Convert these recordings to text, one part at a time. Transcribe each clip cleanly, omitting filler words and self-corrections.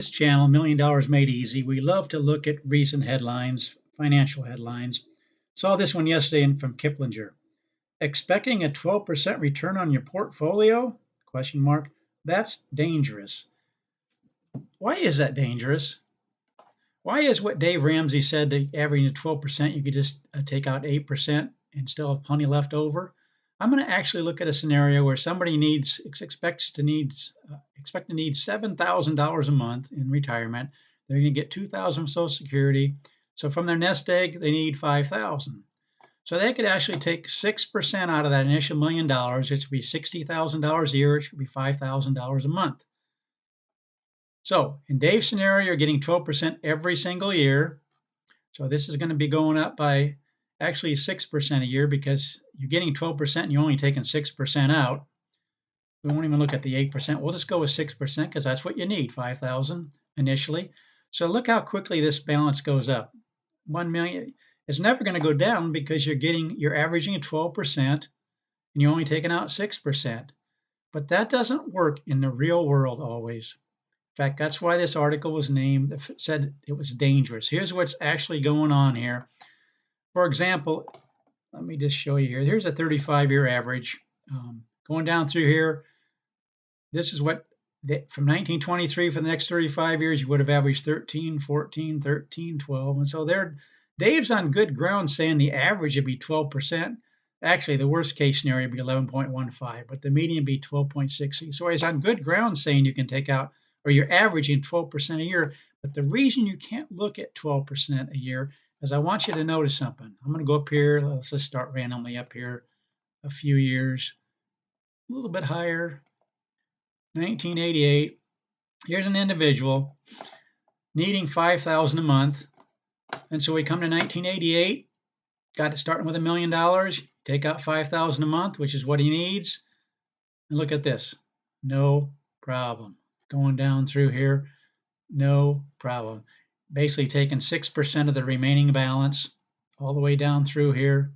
This channel, $1 Million Made Easy, we love to look at recent headlines, financial headlines. Saw this one yesterday from Kiplinger. Expecting a 12% return on your portfolio? Question mark. That's dangerous. Why is that dangerous? Why is what Dave Ramsey said, that averaging 12%, you could just take out 8% and still have plenty left over? I'm going to actually look at a scenario where somebody expect to need $7,000 a month in retirement. They're going to get $2,000 from Social Security. So from their nest egg, they need $5,000. So they could actually take 6% out of that initial $1 million, which would be $60,000 a year, which would be $5,000 a month. So in Dave's scenario, you're getting 12% every single year. So this is going to be going up by actually 6% a year because you're getting 12% and you're only taking 6% out. We won't even look at the 8%. We'll just go with 6% because that's what you need, 5,000 initially. So look how quickly this balance goes up. 1 million. It's never going to go down because you're averaging at 12% and you're only taking out 6%. But that doesn't work in the real world always. In fact, that's why this article was named, said it was dangerous. Here's what's actually going on here. For example, let me just show you here. Here's a 35-year average. Going down through here, this is what, from 1923 for the next 35 years, you would have averaged 13, 14, 13, 12. And so Dave's on good ground saying the average would be 12%. Actually, the worst case scenario would be 11.15, but the median would be 12.6. So he's on good ground saying you can take out, or you're averaging 12% a year. But the reason you can't look at 12% a year is I want you to notice something. I'm going to go up here. Let's just start randomly up here a few years, a little bit higher. 1988. Here's an individual needing $5,000 a month. And so we come to 1988, got it starting with $1 million, take out $5,000 a month, which is what he needs. And look at this. No problem. Going down through here, no problem. Basically taking 6% of the remaining balance all the way down through here,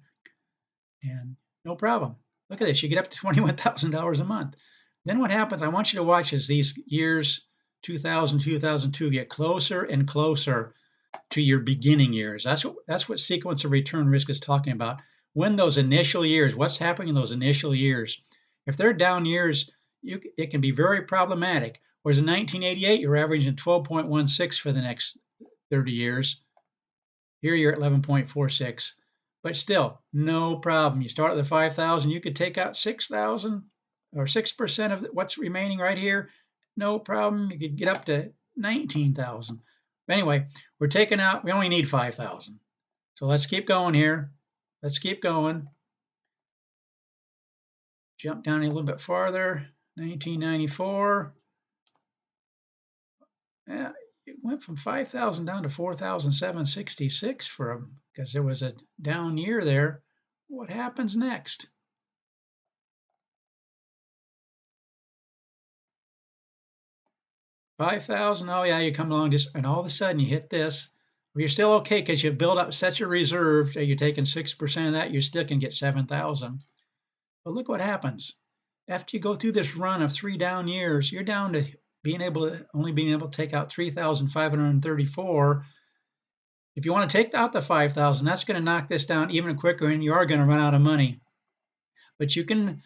and no problem. Look at this. You get up to $21,000 a month. Then what happens, I want you to watch as these years, 2000, 2002, get closer and closer to your beginning years. That's what sequence of return risk is talking about. When those initial years, what's happening in those initial years? If they're down years, it can be very problematic. Whereas in 1988, you're averaging 12.16 for the next 30 years. Here you're at 11.46. But still, no problem. You start with the 5,000, you could take out 6,000 or 6% of what's remaining right here. No problem. You could get up to 19,000. Anyway, we only need 5,000. So let's keep going here. Let's keep going. Jump down a little bit farther. 1994. Yeah, it went from 5,000 down to 4,766 because there was a down year there. What happens next? $5,000. Oh yeah, you come along and all of a sudden you hit this. Well, you're still okay because you've built up such a reserve that you're taking 6% of that. You still can get 7,000. But look what happens after you go through this run of 3 down years. You're down to only being able to take out 3,534. If you want to take out the 5,000, that's going to knock this down even quicker, and you are going to run out of money. But you can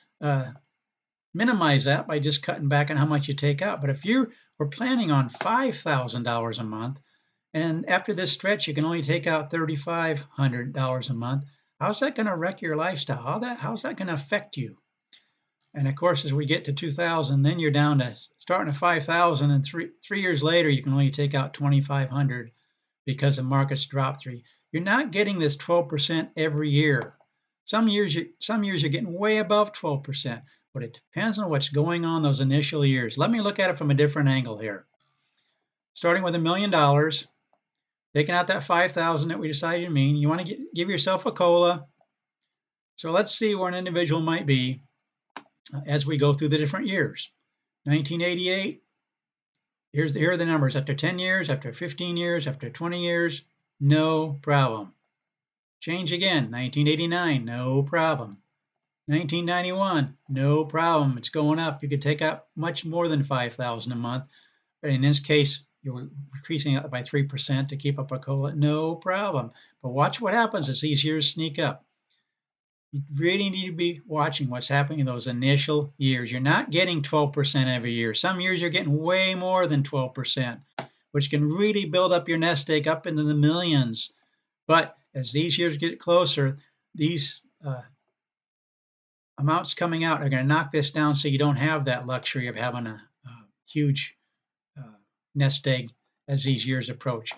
minimize that by just cutting back on how much you take out. But if you were planning on $5,000 a month, and after this stretch you can only take out $3,500 a month, how's that going to wreck your lifestyle? How's that going to affect you? And of course, as we get to 2000, then you're down to starting at 5,000, and 3 years later you can only take out 2,500 because the market's dropped 3. You're not getting this 12% every year. Some years you're getting way above 12%, but it depends on what's going on those initial years. Let me look at it from a different angle here. Starting with $1 million, taking out that 5,000 that we decided to mean, you want to give yourself a COLA. So let's see where an individual might be as we go through the different years. 1988, here are the numbers. After 10 years, after 15 years, after 20 years, no problem. Change again, 1989, no problem. 1991, no problem. It's going up. You could take out much more than 5,000 a month. But in this case, you're increasing it by 3% to keep up a COLA, no problem. But watch what happens as these years sneak up. You really need to be watching what's happening in those initial years. You're not getting 12% every year. Some years you're getting way more than 12%, which can really build up your nest egg up into the millions. But as these years get closer, these amounts coming out are going to knock this down so you don't have that luxury of having a huge nest egg as these years approach.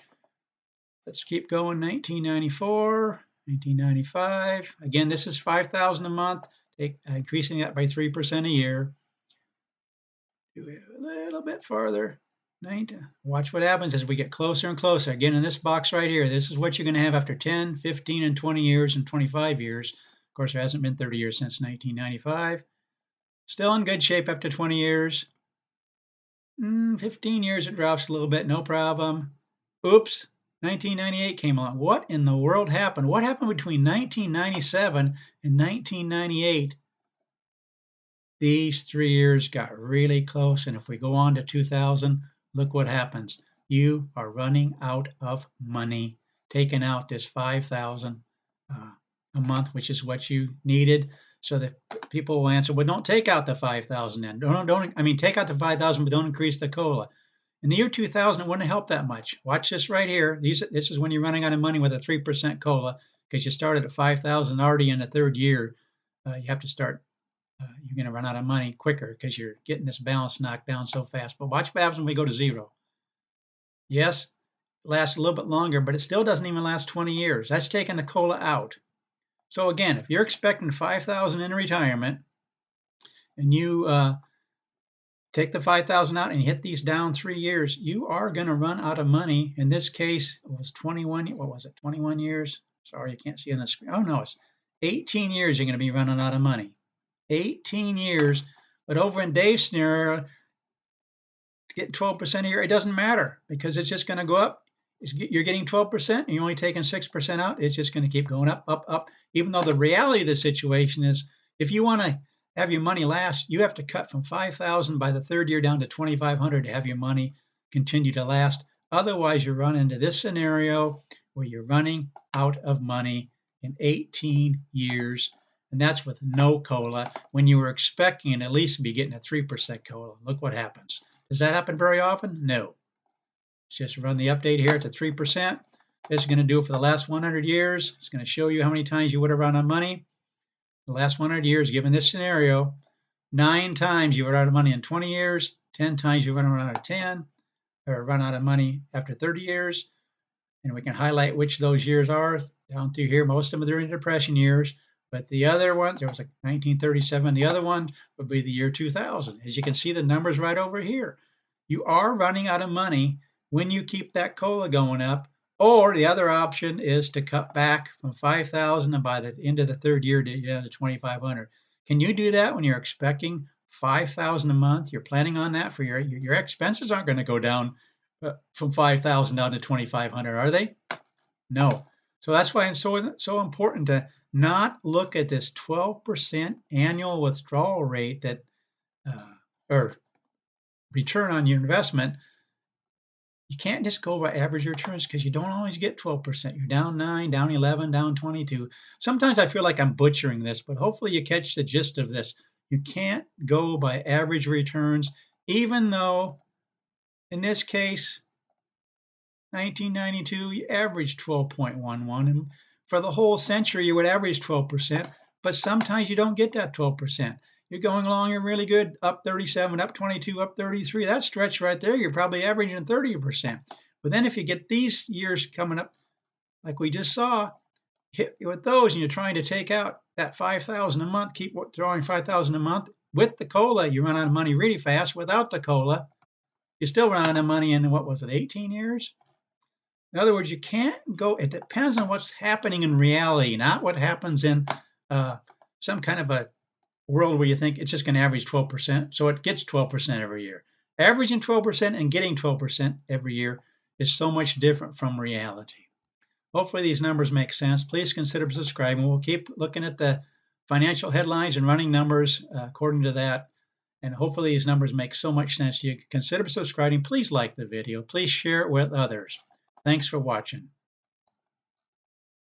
Let's keep going. 1994, 1995. Again, this is 5,000 a month, increasing that by 3% a year. Do it a little bit farther. Watch what happens as we get closer and closer. Again, in this box right here, this is what you're going to have after 10, 15, and 20 years and 25 years. Of course, there hasn't been 30 years since 1995. Still in good shape after 20 years. 15 years, it drops a little bit, no problem. Oops, 1998 came along. What in the world happened? What happened between 1997 and 1998? These 3 years got really close, and if we go on to 2000, look what happens. You are running out of money, taking out this 5,000 a month, which is what you needed. So that people will answer, well, don't take out the 5,000 then. Take out the 5,000, but don't increase the COLA. In the year 2000, it wouldn't help that much. Watch this right here. This is when you're running out of money with a 3% COLA because you started at 5,000 already in the third year. You have to start. You're going to run out of money quicker because you're getting this balance knocked down so fast. But watch what happens when we go to zero. Yes, it lasts a little bit longer, but it still doesn't even last 20 years. That's taking the COLA out. So again, if you're expecting 5,000 in retirement and you take the 5,000 out and you hit these down 3 years, you are going to run out of money. In this case, it was 21. What was it? 21 years. Sorry, you can't see on the screen. Oh no, it's 18 years. You're going to be running out of money. 18 years. But over in Dave's scenario, getting 12% a year, it doesn't matter because it's just going to go up. You're getting 12% and you're only taking 6% out. It's just going to keep going up, up, up. Even though the reality of the situation is, if you want to have your money last, you have to cut from 5,000 by the third year down to 2,500 to have your money continue to last. Otherwise, you run into this scenario where you're running out of money in 18 years. And that's with no COLA when you were expecting at least to be getting a 3% COLA. Look what happens. Does that happen very often? No. Let's just run the update here to 3%. This is going to do it for the last 100 years. It's going to show you how many times you would have run out of money. The last 100 years, given this scenario, 9 times you were out of money in 20 years, 10 times you run out of 10, or run out of money after 30 years. And we can highlight which those years are down through here. Most of them are during the Depression years. But the other one, there was like 1937. The other one would be the year 2000. As you can see, the numbers right over here. You are running out of money when you keep that COLA going up. Or the other option is to cut back from 5,000 and by the end of the third year to 2,500. Can you do that when you're expecting 5,000 a month? You're planning on that for your expenses aren't going to go down from 5,000 down to 2,500, are they? No. So that's why it's so important to not look at this 12% annual withdrawal rate that or return on your investment. You can't just go by average returns because you don't always get 12%. You're down 9, down 11, down 22. Sometimes I feel like I'm butchering this, but hopefully you catch the gist of this. You can't go by average returns, even though in this case, 1992, you averaged 12.11. And for the whole century, you would average 12%, but sometimes you don't get that 12%. You're going along, you're really good, up 37, up 22, up 33. That stretch right there, you're probably averaging 30%. But then if you get these years coming up, like we just saw, hit with those, and you're trying to take out that 5,000 a month, keep throwing 5,000 a month with the COLA, you run out of money really fast. Without the COLA, you still run out of money in, what was it, 18 years? In other words, you can't go, it depends on what's happening in reality, not what happens in some kind of a world where you think it's just going to average 12%. So it gets 12% every year. Averaging 12% and getting 12% every year is so much different from reality. Hopefully these numbers make sense. Please consider subscribing. We'll keep looking at the financial headlines and running numbers according to that. And hopefully these numbers make so much sense to you. Consider subscribing. Please like the video. Please share it with others. Thanks for watching.